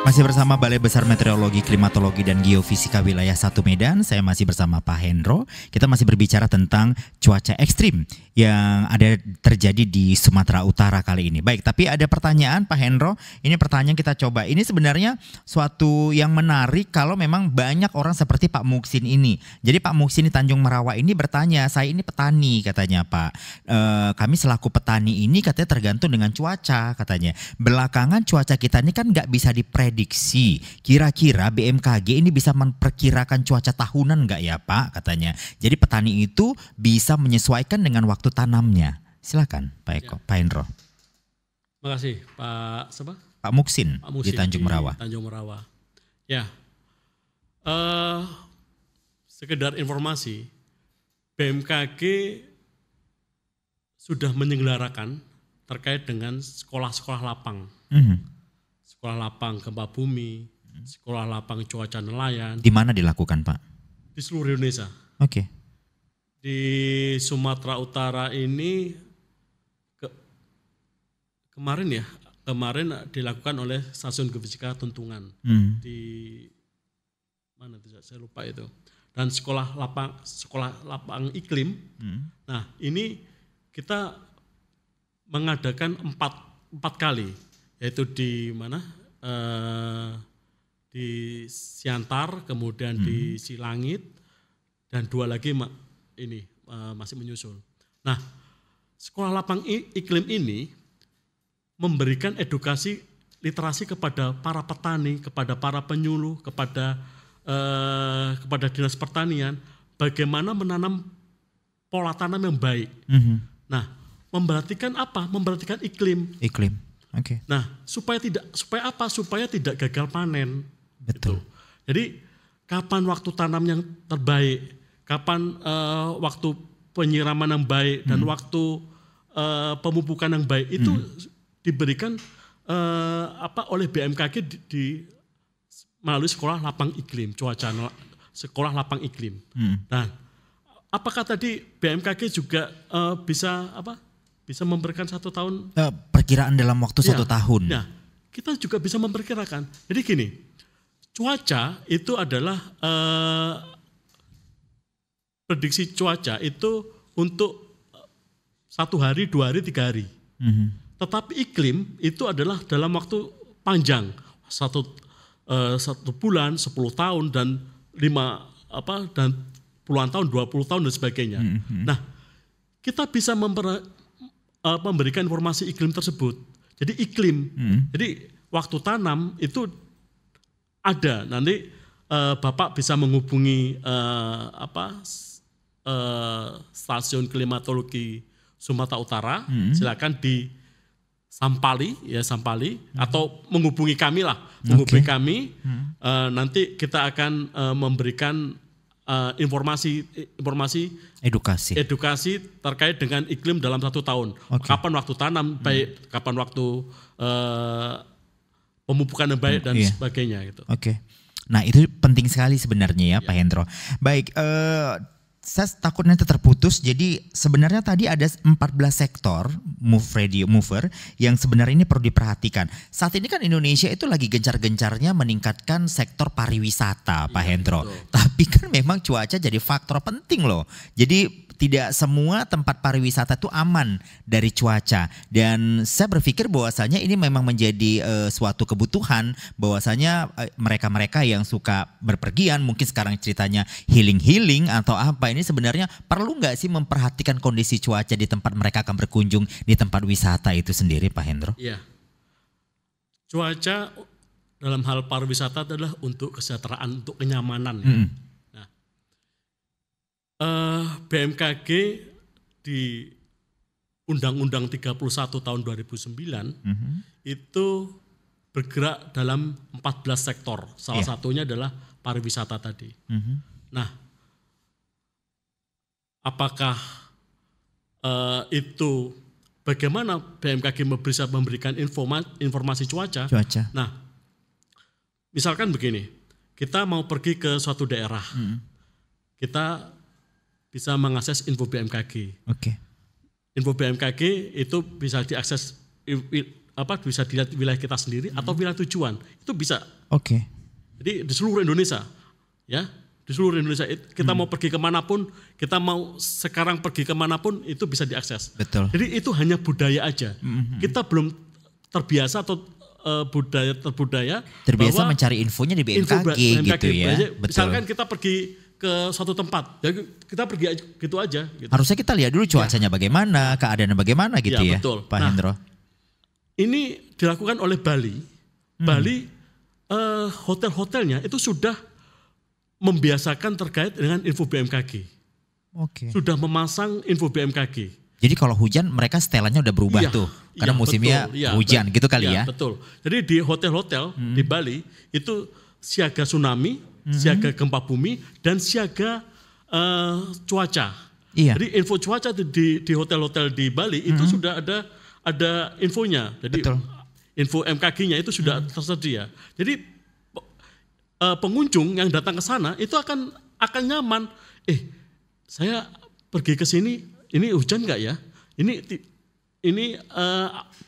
Masih bersama Balai Besar Meteorologi, Klimatologi, dan Geofisika Wilayah 1 Medan. Saya masih bersama Pak Hendro. Kita masih berbicara tentang cuaca ekstrim yang ada terjadi di Sumatera Utara kali ini. Baik, tapi ada pertanyaan Pak Hendro. Ini pertanyaan kita coba. Ini sebenarnya suatu yang menarik kalau memang banyak orang seperti Pak Muksin ini. Jadi Pak Muksin di Tanjung Merawa ini bertanya, saya ini petani katanya Pak. Kami selaku petani ini katanya tergantung dengan cuaca katanya. Belakangan cuaca kita ini kan nggak bisa diprediksi. Kira-kira BMKG ini bisa memperkirakan cuaca tahunan nggak ya Pak katanya. Jadi petani itu bisa menyesuaikan dengan waktu tanamnya. Silakan Pak Eko, ya. Pak Hendro. Terima kasih Pak siapa? Pak Muksin di Tanjung Merawa. Tanjung Merawa. Ya, sekedar informasi, BMKG sudah menyelenggarakan terkait dengan sekolah-sekolah lapang. Sekolah lapang gempa bumi, sekolah lapang cuaca nelayan. Di mana dilakukan Pak? Di seluruh Indonesia. Oke. Di Sumatera Utara ini kemarin dilakukan oleh Stasiun Geofisika Tuntungan. Di mana itu saya lupa itu. Dan sekolah lapang iklim. Nah ini kita mengadakan empat kali, yaitu di mana di Siantar, kemudian di Silangit, dan 2 lagi ini masih menyusul. Nah, sekolah lapang iklim ini memberikan edukasi literasi kepada para petani, kepada para penyuluh, kepada dinas pertanian, bagaimana menanam pola tanam yang baik. Nah, memperhatikan apa? Memperhatikan iklim. Iklim. Oke. Nah, supaya apa? Supaya tidak gagal panen. Betul. Gitu. Jadi kapan waktu tanam yang terbaik, kapan waktu penyiraman yang baik dan waktu pemupukan yang baik itu diberikan oleh BMKG melalui sekolah lapang iklim sekolah lapang iklim. Nah, apakah tadi BMKG juga bisa memberikan 1 tahun perkiraan dalam waktu 1 tahun? Ya, kita juga bisa memperkirakan. Jadi gini, cuaca itu adalah prediksi cuaca itu untuk 1 hari, 2 hari, 3 hari. Tetapi iklim itu adalah dalam waktu panjang, 1 bulan, 10 tahun, dan 5 dan puluhan tahun, 20 tahun dan sebagainya. Nah, kita bisa memberikan informasi iklim tersebut. Jadi iklim, jadi waktu tanam itu ada. Nanti Bapak bisa menghubungi Stasiun Klimatologi Sumatera Utara. Silakan di Sampali, atau menghubungi kami lah, kami. Nanti kita akan memberikan informasi edukasi terkait dengan iklim dalam 1 tahun. Kapan waktu tanam baik, kapan waktu pemupukan yang baik dan sebagainya gitu. Oke. Nah, itu penting sekali sebenarnya ya Pak Hendro. Baik, saya takutnya terputus. Jadi sebenarnya tadi ada 14 sektor mover yang sebenarnya ini perlu diperhatikan. Saat ini kan Indonesia itu lagi gencar-gencarnya meningkatkan sektor pariwisata, Pak Hendro. Betul. Tapi kan memang cuaca jadi faktor penting loh. Jadi tidak semua tempat pariwisata itu aman dari cuaca. Dan saya berpikir bahwasanya ini memang menjadi suatu kebutuhan, bahwasanya mereka-mereka yang suka berpergian, mungkin sekarang ceritanya healing atau apa, ini sebenarnya perlu nggak sih memperhatikan kondisi cuaca di tempat mereka akan berkunjung, di tempat wisata itu sendiri Pak Hendro? Iya. Cuaca dalam hal pariwisata adalah untuk kesejahteraan, untuk kenyamanan. BMKG di Undang-Undang 31 tahun 2009 itu bergerak dalam 14 sektor. Salah satunya adalah pariwisata tadi. Nah, apakah itu bagaimana BMKG bisa memberikan informasi cuaca? Nah, misalkan begini, kita mau pergi ke suatu daerah, kita bisa mengakses info BMKG. Oke. Info BMKG itu bisa diakses bisa dilihat wilayah kita sendiri atau wilayah tujuan. Itu bisa. Oke. Jadi di seluruh Indonesia, ya, di seluruh Indonesia kita mau pergi kemanapun, kita mau sekarang pergi kemanapun itu bisa diakses. Betul. Jadi itu hanya budaya aja. Kita belum terbiasa atau terbiasa mencari infonya di BMKG gitu ya. Betul. Misalkan kita pergi ke suatu tempat, ya kita pergi gitu aja. Gitu. Harusnya kita lihat dulu cuacanya bagaimana, keadaannya bagaimana gitu ya, betul. Pak Hendro. Ini dilakukan oleh Bali. Bali hotel-hotelnya itu sudah membiasakan terkait dengan info BMKG. Oke. Sudah memasang info BMKG. Jadi kalau hujan mereka setelannya udah berubah tuh, karena musimnya hujan gitu kali ya. Betul. Jadi di hotel-hotel di Bali itu siaga tsunami, siaga gempa bumi, dan siaga cuaca. Iya. Jadi info cuaca di hotel-hotel di Bali itu sudah ada infonya. Jadi info MKG-nya itu sudah tersedia. Jadi pengunjung yang datang ke sana itu akan nyaman. Saya pergi ke sini, ini hujan nggak ya? Ini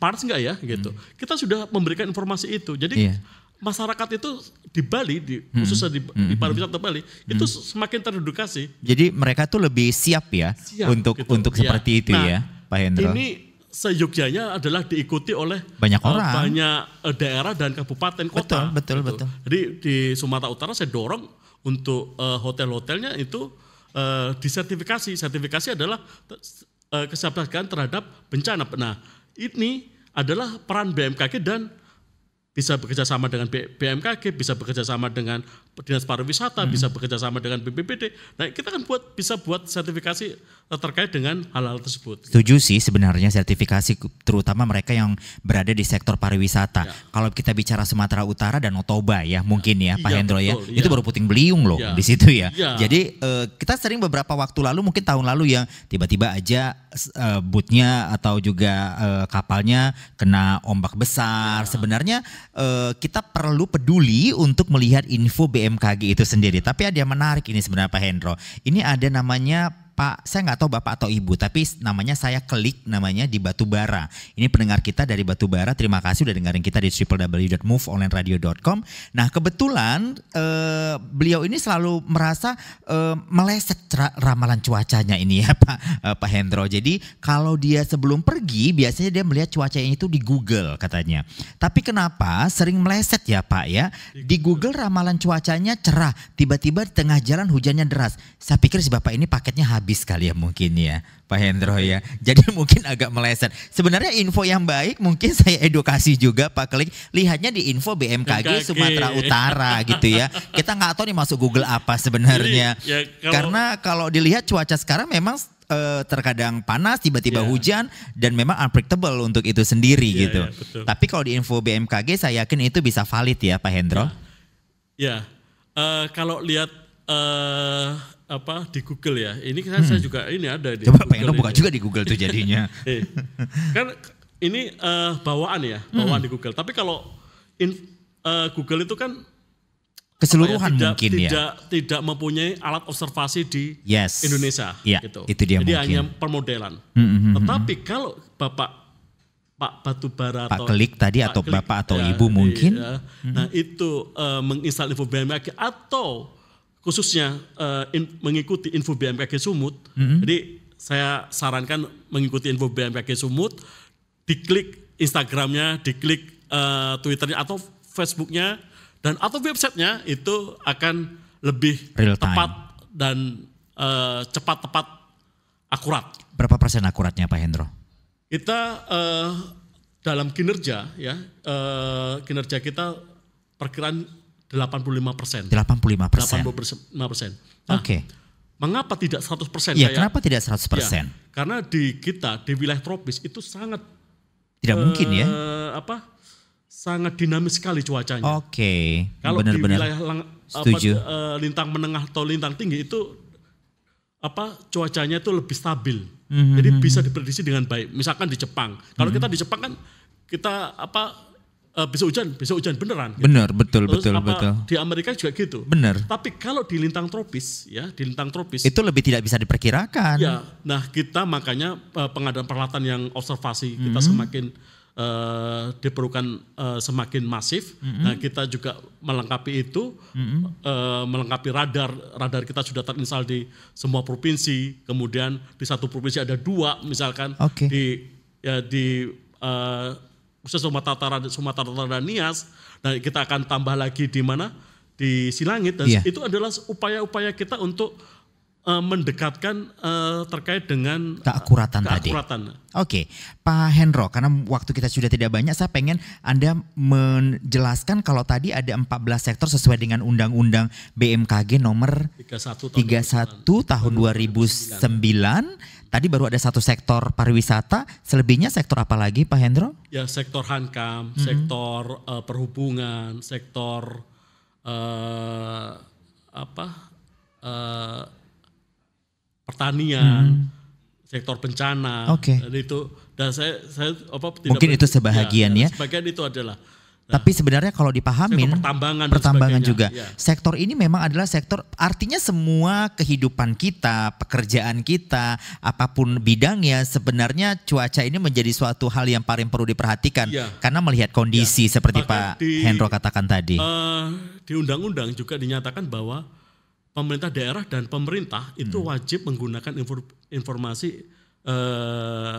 panas nggak ya? Gitu. Kita sudah memberikan informasi itu. Jadi masyarakat itu di Bali, khususnya di pariwisata Bali, itu semakin teredukasi. Jadi mereka tuh lebih siap ya untuk seperti itu ya, Pak Hendro. Ini seyogyanya adalah diikuti oleh banyak orang, banyak daerah dan kabupaten kota. Betul. Jadi di Sumatera Utara saya dorong untuk hotel-hotelnya itu disertifikasi. Sertifikasi adalah kesiapsiagaan terhadap bencana. Nah, ini adalah peran BMKG dan bisa bekerja sama dengan BMKG, bisa bekerja sama dengan Dinas Pariwisata, bisa bekerja sama dengan BPBD. Nah, kita kan bisa buat sertifikasi terkait dengan hal-hal tersebut. Setuju sih sebenarnya sertifikasi, terutama mereka yang berada di sektor pariwisata. Kalau kita bicara Sumatera Utara dan Toba ya mungkin ya Pak Hendro ya, itu baru puting beliung loh di situ ya. Jadi kita sering beberapa waktu lalu, mungkin tahun lalu yang tiba-tiba aja bootnya atau juga kapalnya kena ombak besar. Sebenarnya kita perlu peduli untuk melihat info BMKG itu sendiri. Tapi ada yang menarik ini sebenarnya Pak Hendro. Ini ada namanya Pak, saya nggak tahu Bapak atau Ibu, tapi namanya saya klik namanya di Batubara. Ini pendengar kita dari Batubara, terima kasih udah dengerin kita di www.moveonlineradio.com. Nah kebetulan beliau ini selalu merasa meleset ramalan cuacanya ini ya Pak Hendro. Jadi kalau dia sebelum pergi biasanya dia melihat cuacanya itu di Google katanya. Tapi kenapa sering meleset ya Pak ya? Di Google ramalan cuacanya cerah, tiba-tiba di tengah jalan hujannya deras. Saya pikir si Bapak ini paketnya habis kali ya mungkin ya Pak Hendro ya. Jadi mungkin agak meleset. Sebenarnya info yang baik mungkin saya edukasi juga Pak Klik. Lihatnya di info BMKG Sumatera Utara gitu ya. Kita nggak tahu nih masuk Google apa sebenarnya. Karena kalau dilihat cuaca sekarang memang terkadang panas, tiba-tiba hujan dan memang unpredictable untuk itu sendiri gitu. Tapi kalau di info BMKG saya yakin itu bisa valid ya Pak Hendro. Kalau lihat di Google ya. Ini kan saya juga ini ada di Coba Pak Hendro buka juga di Google tuh jadinya. Kan ini bawaan di Google. Tapi kalau Google itu kan keseluruhan mungkin tidak mempunyai alat observasi di Indonesia gitu. Itu dia. Jadi hanya permodelan. Tetapi kalau Pak Batubara Pak Klik tadi atau Bapak atau Ibu mungkin. Nah itu menginstal info BMKG atau khususnya mengikuti info BMKG Sumut. Jadi saya sarankan mengikuti info BMKG Sumut, diklik Instagramnya, diklik Twitternya atau Facebooknya, dan atau websitenya itu akan lebih tepat dan cepat, tepat, akurat. Berapa persen akuratnya Pak Hendro? Kita dalam kinerja kinerja kita perkiraan 85%. 85%. Nah, mengapa tidak 100%? Kenapa tidak 100%? Karena di kita di wilayah tropis itu sangat tidak mungkin ya. Sangat dinamis sekali cuacanya. Kalau di wilayah lintang menengah atau lintang tinggi itu cuacanya itu lebih stabil. Jadi bisa diprediksi dengan baik. Misalkan di Jepang. Kalau kita di Jepang kan kita bisa hujan beneran. Gitu. Benar, betul. Di Amerika juga gitu. Benar. Tapi kalau di lintang tropis itu lebih tidak bisa diperkirakan. Ya, nah kita makanya pengadaan peralatan yang observasi kita semakin diperlukan semakin masif. Nah, kita juga melengkapi itu, melengkapi radar kita sudah terinstall di semua provinsi. Kemudian di satu provinsi ada 2 misalkan di khusus Sumatera Utara dan Nias. Nah, kita akan tambah lagi di mana? Di Silangit. Dan itu adalah upaya-upaya kita untuk mendekatkan terkait dengan keakuratan tadi. Oke, Pak Hendro, karena waktu kita sudah tidak banyak, saya pengen Anda menjelaskan kalau tadi ada 14 sektor sesuai dengan Undang-Undang BMKG nomor 31 tahun 2009. Tadi baru ada 1 sektor pariwisata, selebihnya sektor apa lagi Pak Hendro? Ya, sektor Hankam, sektor perhubungan, sektor pertanian, sektor bencana, dan saya mungkin itu sebahagian ya. Sebagian itu adalah. Tapi sebenarnya kalau dipahamin pertambangan juga. Sektor ini memang adalah sektor, artinya semua kehidupan kita, pekerjaan kita, apapun bidangnya, sebenarnya cuaca ini menjadi suatu hal yang paling perlu diperhatikan karena melihat kondisi seperti Pak Hendro katakan tadi. Di undang-undang juga dinyatakan bahwa pemerintah daerah dan pemerintah itu wajib menggunakan informasi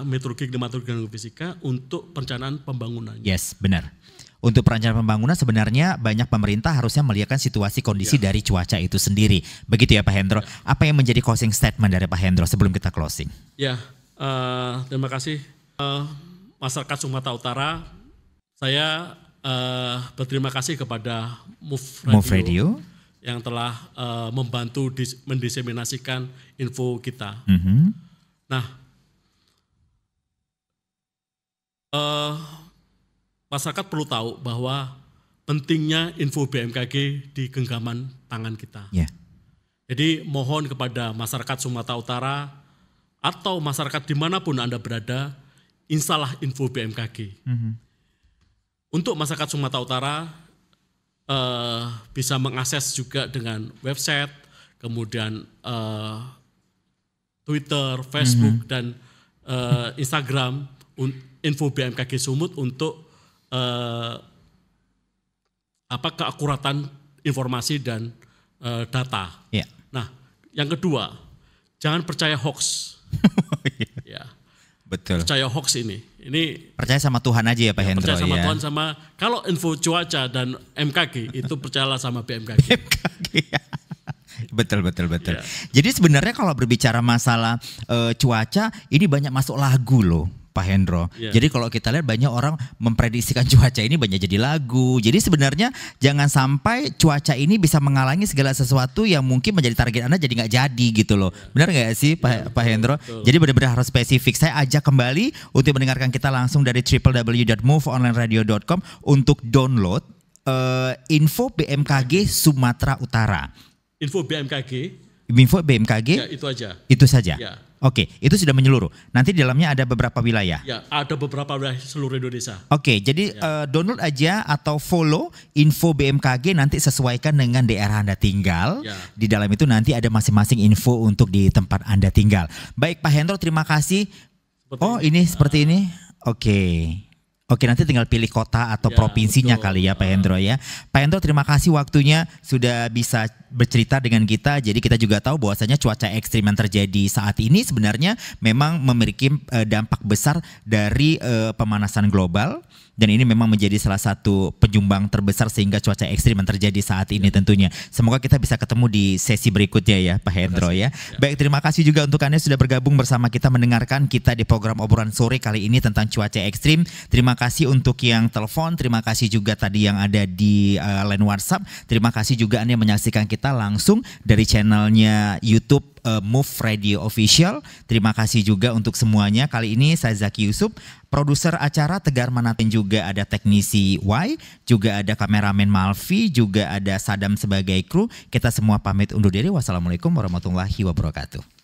meteorologi, klimatologi, dan geofisika untuk perencanaan pembangunan. Yes, benar. Untuk perencanaan pembangunan sebenarnya banyak pemerintah harusnya melihat situasi kondisi dari cuaca itu sendiri. Begitu ya Pak Hendro. Apa yang menjadi closing statement dari Pak Hendro sebelum kita closing? Ya, terima kasih masyarakat Sumatera Utara. Saya berterima kasih kepada Move Radio yang telah membantu mendiseminasikan info kita. Nah, masyarakat perlu tahu bahwa pentingnya info BMKG di genggaman tangan kita. Jadi mohon kepada masyarakat Sumatera Utara atau masyarakat dimanapun Anda berada, instalah info BMKG. Untuk masyarakat Sumatera Utara, bisa mengakses juga dengan website, kemudian Twitter, Facebook, dan Instagram info BMKG Sumut untuk keakuratan informasi dan data. Nah, yang kedua, jangan percaya hoax. Betul. Percaya hoax ini percaya sama Tuhan aja ya Pak Hendro. Percaya sama Tuhan, sama kalau info cuaca dan MKG itu percayalah sama BMKG. Betul. Jadi sebenarnya kalau berbicara masalah cuaca, ini banyak masuk lagu loh Pak Hendro. Jadi kalau kita lihat banyak orang memprediksikan cuaca ini banyak jadi lagu. Jadi sebenarnya jangan sampai cuaca ini bisa menghalangi segala sesuatu yang mungkin menjadi target Anda jadi nggak jadi gitu loh. Benar nggak sih Pak Hendro? Jadi benar-benar harus spesifik. Saya ajak kembali untuk mendengarkan kita langsung dari www.moveonlineradio.com untuk download info BMKG Sumatera Utara. Info BMKG ya, itu aja. Itu saja. Oke, itu sudah menyeluruh. Nanti di dalamnya ada beberapa wilayah. Ya, ada beberapa wilayah seluruh Indonesia. Oke, jadi download aja atau follow info BMKG, nanti sesuaikan dengan daerah Anda tinggal. Di dalam itu nanti ada masing-masing info untuk di tempat Anda tinggal. Baik Pak Hendro, terima kasih. Seperti ini. Oke, nanti tinggal pilih kota atau provinsinya kali ya Pak Hendro ya. Pak Hendro, terima kasih waktunya sudah bisa bercerita dengan kita. Jadi kita juga tahu bahwasanya cuaca ekstrim yang terjadi saat ini sebenarnya memang memiliki dampak besar dari pemanasan global. Dan ini memang menjadi salah satu penyumbang terbesar sehingga cuaca ekstrim yang terjadi saat ini tentunya. Semoga kita bisa ketemu di sesi berikutnya ya Pak Hendro ya. Baik, terima kasih juga untuk Anda sudah bergabung bersama kita mendengarkan kita di program obrolan sore kali ini tentang cuaca ekstrim. Terima kasih untuk yang telepon, terima kasih juga tadi yang ada di line WhatsApp. Terima kasih juga Anda yang menyaksikan kita langsung dari channelnya YouTube Move Radio Official. Terima kasih juga untuk semuanya. Kali ini saya Zaki Yusuf, produser acara Tegar Manatin, juga ada teknisi Y, juga ada kameramen Malvi, juga ada Sadam sebagai kru. Kita semua pamit undur diri. Wassalamualaikum warahmatullahi wabarakatuh.